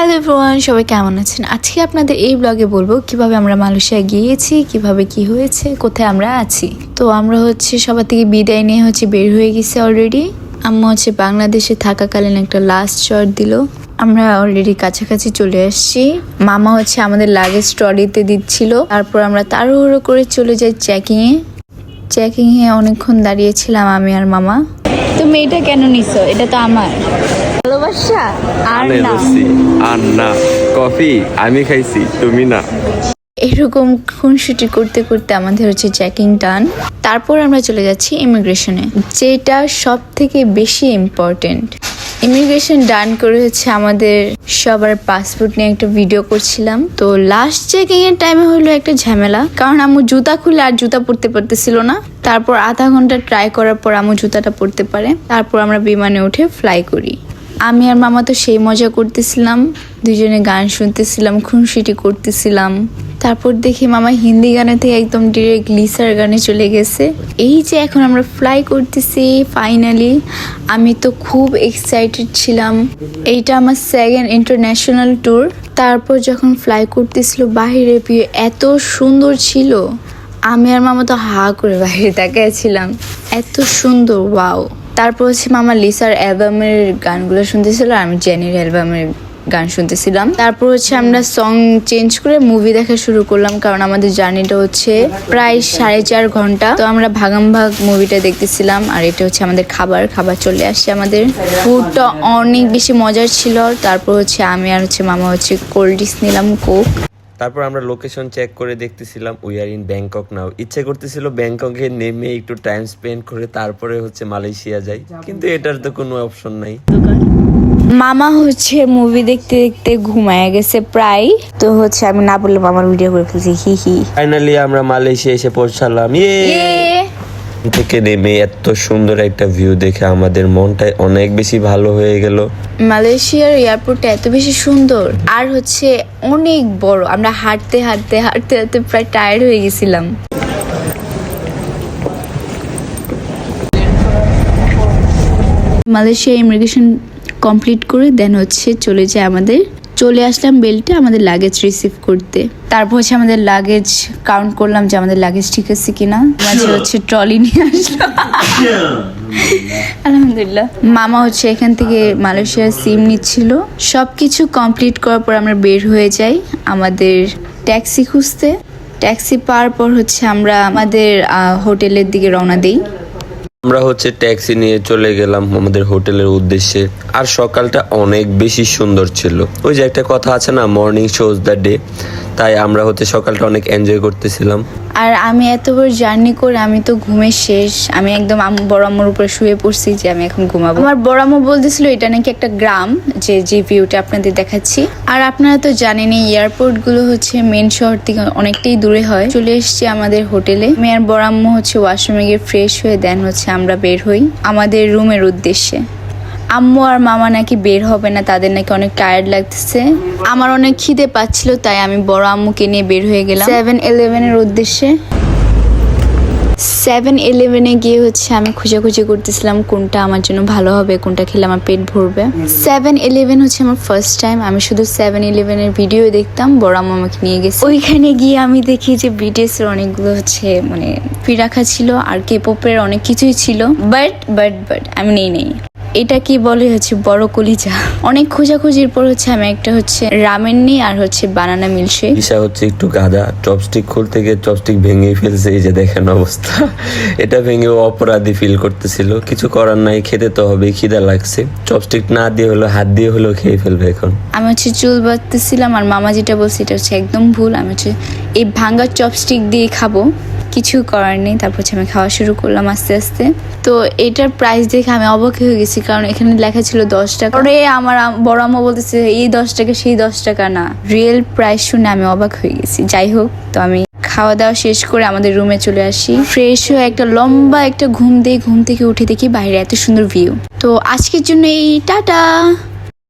Hello everyone, সবাই কেমন আছেন? আজকে আপনাদের এই ব্লগে বলবো কিভাবে আমরা মালয়েশিয়া গিয়েছি, কিভাবে কি হয়েছে, কোথায় আমরা আছি। তো আমরা সবার থেকে বিদায় নিয়ে বের হয়ে গেছি অলরেডি। আম্মু বাংলাদেশে থাকাকালীন একটা লাস্ট শট দিল। আমরা অলরেডি কাছাকাছি চলে আসছি। মামা আমাদের লাগেজ ট্রলিতে দিচ্ছিল। তারপর আমরা তাড়াহুড়ো করে চলে যাই চেকিং এ অনেকক্ষণ দাঁড়িয়েছিলাম আমি আর মামা। তুমি এটা কেন নিছো? এটা তো আমার ভালোবাসা। আর না কফি আমি খাইছি, তুমি না। এরকম খুনসুটি করতে করতে আমাদের চেকিং ডান। তারপর আমরা চলে যাচ্ছি ইমিগ্রেশনে, যেটা সব থেকে বেশি ইম্পর্টেন্ট। ইমিগ্রেশন ডান করে আমাদের সবার পাসপোর্ট নিয়ে একটা ভিডিও করছিলাম। তো লাস্ট চেকিং এর টাইমে হলো একটা ঝামেলা, কারণ আম্মু জুতা খুলে আর জুতা পরতে পারতেছিল না। তারপর আধা ঘন্টা ট্রাই করার পর আম্মু জুতাটা পরতে পারে। তারপর আমরা বিমানে উঠে ফ্লাই করি। আমি আর মামা তো সেই মজা করতেছিলাম, দুজনে গান শুনতেছিলাম, খুনসুটি করতেছিলাম। তারপর দেখি মামা হিন্দি গানে থেকে একদম ডিরেক্ট লিসার গানে চলে গেছে। এই যে এখন আমরা ফ্লাই করতেছি ফাইনালি। আমি তো খুব এক্সাইটেড ছিলাম। এইটা আমার সেকেন্ড ইন্টারন্যাশনাল ট্যুর। তারপর যখন ফ্লাই করতেছিল বাহিরে ভিউ এত সুন্দর ছিল, আমি আর মামা তো হা করে বাইরে তাকিয়েছিলাম, এত সুন্দর, ওয়াও। তারপর মামা লিসার অ্যালবামের গানগুলো শুনতেছিল আর আমি জেনির অ্যালবামের গান শুনতেছিলাম। তারপর আমরা সং চেঞ্জ করে মুভি দেখা শুরু করলাম, কারণ আমাদের জার্নিটা প্রায় 4.5 ঘন্টা। তো আমরা ভাগাম ভাগ মুভিটা দেখতেছিলাম। আর এটা আমাদের খাবার চলে আসছে আমাদের। ফুডটা অনেক বেশি মজার ছিল। তারপর আমি আর মামা কোল্ড ড্রিঙ্কস নিলাম, কোক। তারপর আমরা লোকেশন চেক করে দেখতেছিলাম উই আর ইন ব্যাংকক নাও। ইচ্ছে করতেছিল ব্যাংককে নেমে একটু টাইম স্পেন্ড করে তারপরে মালয়েশিয়া যাই, কিন্তু এটার তো কোনো অপশন নাই। মামা মুভি দেখতে দেখতে ঘুমায় গেছে প্রায়। তো আমি না বললে মামার ভিডিও করে ফেলছি, হি। ফাইনালি আমরা মালয়েশিয়া এসে পৌঁছালাম। থেকে নেমে এত সুন্দর একটা ভিউ দেখে আমাদের মনটা অনেক বেশি ভালো হয়ে গেল। মালয়েশিয়ার এয়ারপোর্টটা এত বেশি সুন্দর আর অনেক বড়। আমরা হাঁটতে হাঁটতে প্রায় টায়ার্ড হয়ে গেছিলাম। মালয়েশিয়া ইমিগ্রেশন কমপ্লিট করে দেন চলে আসলাম বেল্টে আমাদের লাগেজ রিসিভ করতে। তারপর আমাদের লাগেজ কাউন্ট করলাম যে আমাদের লাগেজ ঠিক আছে কিনা। মাঝে ট্রলি নিয়ে আসলাম, আলহামদুলিল্লাহ। মামা এখান থেকে মালয়েশিয়ার সিম নিচ্ছিল। সবকিছু কমপ্লিট করার পর আমরা বের হয়ে যাই আমাদের ট্যাক্সি খুঁজতে। ট্যাক্সি পাওয়ার পর আমরা আমাদের হোটেলের দিকে রওনা দিই। আমরা ট্যাক্সি নিয়ে চলে গেলাম আমাদের হোটেলের উদ্দেশ্যে। আর সকালটা অনেক বেশি সুন্দর ছিল। ওই যে একটা কথা আছে না, মর্নিং শোজ দ্য ডে। তাই আমরা সকালটা অনেক এনজয় করতেছিলাম। আর আমি এতবার জার্নি করে আমি তো ঘুমে শেষ। আমি একদম বড় আম্মুর উপরে শুয়ে পড়ছি যে আমি এখন ঘুমাবো। আমার বড় আম্মু বলতেছিল এটা নাকি একটা গ্রাম, যে ভিউটা আপনাদের দেখাচ্ছি। আর আপনারা তো জানেনই এয়ারপোর্ট গুলো মেন শহর থেকে অনেকটাই দূরে হয়। চলে এসেছি আমাদের হোটেলে। আমি আর বড় আম্মু ওয়াশরুমে গিয়ে ফ্রেশ হয়ে দেন আমরা বের হই আমাদের রুমের উদ্দেশ্যে। আম্মু আর মামা নাকি বের হবে না, তাদের নাকি অনেক টায়ার্ড লাগতেছে। আমার অনেক খিদে পাচ্ছিল, তাই আমি বড় আম্মুকে নিয়ে বের হয়ে গেলাম 7-Eleven-এর উদ্দেশ্যে। 7-Eleven-এ গিয়ে আমি খুঁজে করতেছিলাম কোনটা আমার জন্য ভালো হবে, কোনটা খেলে আমার পেট ভরবে। 7-Eleven আমার ফার্স্ট টাইম। আমি শুধু 7-Eleven-এর ভিডিও দেখতাম, বড় আম্মু আমাকে নিয়ে গেছে। ওইখানে গিয়ে আমি দেখি যে BTS এর অনেকগুলো ফ্রি রাখা ছিল আর K-pop-এর অনেক কিছুই ছিল। বাট আমি নেই। এটা কি বলে বড় কলিজা। অনেক খোঁজাখুঁজির পর আমি একটা রামেন নিই আর বানানা মিল্কশেক। ঈশা একটু গাদা, চপস্টিক খুলতে গিয়ে চপস্টিক ভেঙে ফেলছে। এই যে দেখেন অবস্থা, এটা ভেঙে অপরাধী ফিল করতেছিল। কিছু করার নাই, খেতে তো হবে, খিদা লাগছে। চপস্টিক না দিয়ে হলো হাত দিয়ে হলো খেয়ে ফেলবে এখন। আমি চুল বাঁধতেছিলাম আর মামা যেটা বলছে এটা একদম ভুল। আমি এই ভাঙা চপস্টিক দিয়ে খাবো, কিছু করার নেই। তারপর আমি খাওয়া শুরু করলাম আস্তে আস্তে। তো এটার প্রাইস দেখে আমি অবাক হয়ে গেছি, কারণ এখানে লেখা ছিল 10 টাকা। আমার বড় আম্মু বলতেছে এই 10 টাকা সেই 10 টাকা না। রিয়েল প্রাইস শুনে আমি অবাক হয়ে গেছি। যাই হোক, তো আমি খাওয়া দাওয়া শেষ করে আমাদের রুমে চলে আসি। ফ্রেশ হয়ে একটা লম্বা একটা ঘুম থেকে উঠে দেখি বাইরে এত সুন্দর ভিউ। তো আজকের জন্য এই টাটা।